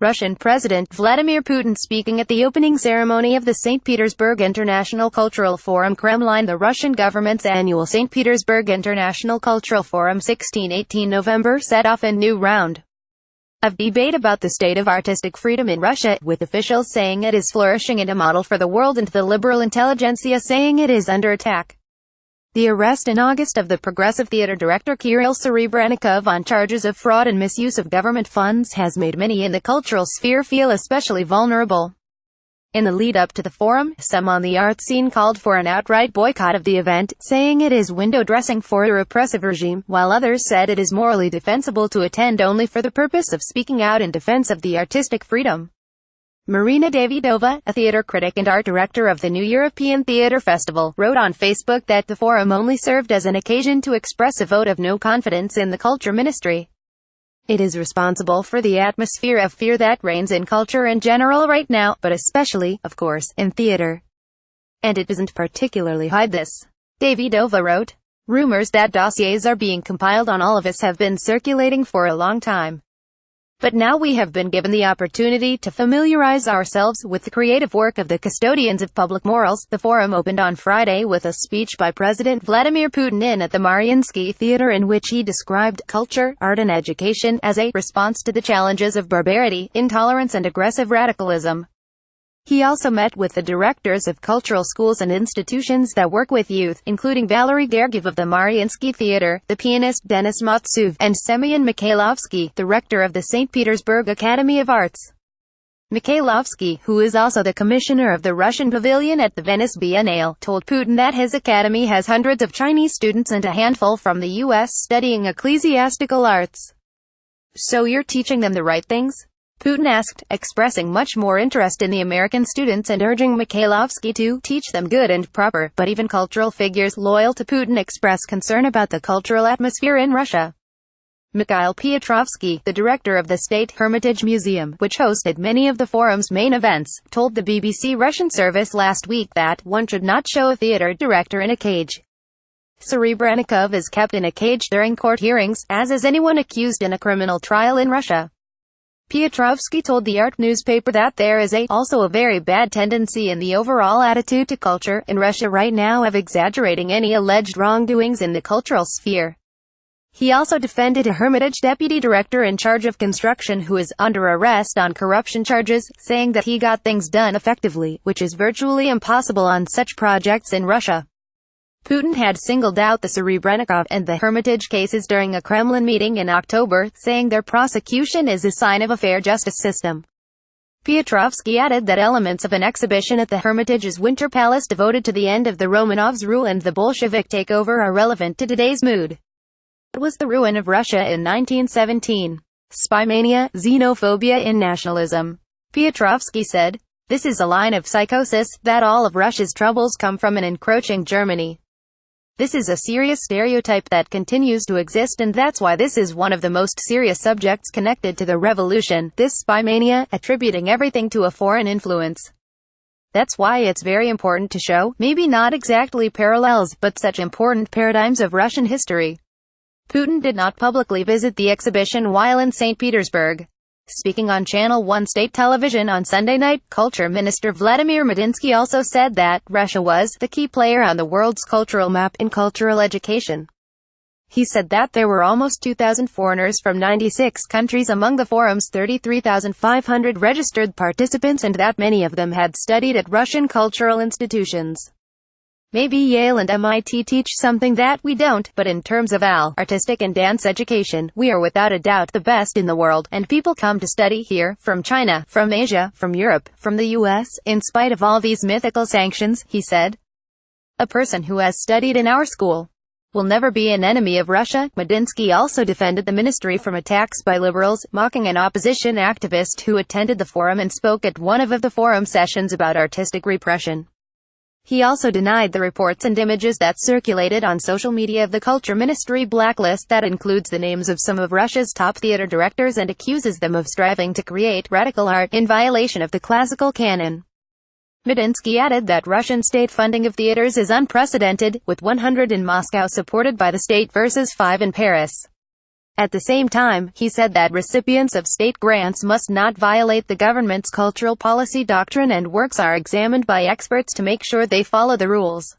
Russian President Vladimir Putin speaking at the opening ceremony of the St. Petersburg International Cultural Forum. Kremlin. The Russian government's annual St. Petersburg International Cultural Forum 16-18 November set off a new round of debate about the state of artistic freedom in Russia, with officials saying it is flourishing and a model for the world, and the liberal intelligentsia saying it is under attack. The arrest in August of the progressive theater director Kirill Serebrennikov on charges of fraud and misuse of government funds has made many in the cultural sphere feel especially vulnerable. In the lead-up to the forum, some on the art scene called for an outright boycott of the event, saying it is window dressing for a repressive regime, while others said it is morally defensible to attend only for the purpose of speaking out in defense of the artistic freedom. Marina Davidova, a theater critic and art director of the New European Theatre Festival, wrote on Facebook that the forum only served as an occasion to express a vote of no confidence in the culture ministry. It is responsible for the atmosphere of fear that reigns in culture in general right now, but especially, of course, in theater. And it doesn't particularly hide this. Davidova wrote, "Rumors that dossiers are being compiled on all of us have been circulating for a long time. But now we have been given the opportunity to familiarize ourselves with the creative work of the custodians of public morals." The forum opened on Friday with a speech by President Vladimir Putin at the Mariinsky Theater, in which he described culture, art and education as a response to the challenges of barbarity, intolerance and aggressive radicalism. He also met with the directors of cultural schools and institutions that work with youth, including Valery Gergiev of the Mariinsky Theater, the pianist Denis Matsuv, and Semyon Mikhailovsky, the rector of the St. Petersburg Academy of Arts. Mikhailovsky, who is also the commissioner of the Russian pavilion at the Venice Biennale, told Putin that his academy has hundreds of Chinese students and a handful from the U.S. studying ecclesiastical arts. "So you're teaching them the right things?" Putin asked, expressing much more interest in the American students and urging Mikhailovsky to teach them good and proper. But even cultural figures loyal to Putin express concern about the cultural atmosphere in Russia. Mikhail Piotrovsky, the director of the State Hermitage Museum, which hosted many of the forum's main events, told the BBC Russian service last week that one should not show a theater director in a cage. Serebrennikov is kept in a cage during court hearings, as is anyone accused in a criminal trial in Russia. Piotrovsky told the art newspaper that there is also a very bad tendency in the overall attitude to culture in Russia right now of exaggerating any alleged wrongdoings in the cultural sphere. He also defended a Hermitage deputy director in charge of construction who is under arrest on corruption charges, saying that he got things done effectively, which is virtually impossible on such projects in Russia. Putin had singled out the Serebrennikov and the Hermitage cases during a Kremlin meeting in October, saying their prosecution is a sign of a fair justice system. Piotrovsky added that elements of an exhibition at the Hermitage's Winter Palace devoted to the end of the Romanovs' rule and the Bolshevik takeover are relevant to today's mood. It was the ruin of Russia in 1917. Spymania, xenophobia and nationalism. Piotrovsky said, "This is a line of psychosis, that all of Russia's troubles come from an encroaching Germany. This is a serious stereotype that continues to exist, and that's why this is one of the most serious subjects connected to the revolution, this spymania, attributing everything to a foreign influence. That's why it's very important to show, maybe not exactly parallels, but such important paradigms of Russian history." Putin did not publicly visit the exhibition while in St. Petersburg. Speaking on Channel 1 state television on Sunday night, Culture Minister Vladimir Medinsky also said that Russia was the key player on the world's cultural map in cultural education. He said that there were almost 2,000 foreigners from 96 countries among the forum's 33,500 registered participants, and that many of them had studied at Russian cultural institutions. "Maybe Yale and MIT teach something that we don't, but in terms of artistic and dance education, we are without a doubt the best in the world, and people come to study here, from China, from Asia, from Europe, from the US, in spite of all these mythical sanctions," he said. "A person who has studied in our school will never be an enemy of Russia." Medinsky also defended the ministry from attacks by liberals, mocking an opposition activist who attended the forum and spoke at one of the forum sessions about artistic repression. He also denied the reports and images that circulated on social media of the Culture Ministry blacklist that includes the names of some of Russia's top theater directors and accuses them of striving to create radical art in violation of the classical canon. Medinsky added that Russian state funding of theaters is unprecedented, with 100 in Moscow supported by the state versus 5 in Paris. At the same time, he said that recipients of state grants must not violate the government's cultural policy doctrine and works are examined by experts to make sure they follow the rules.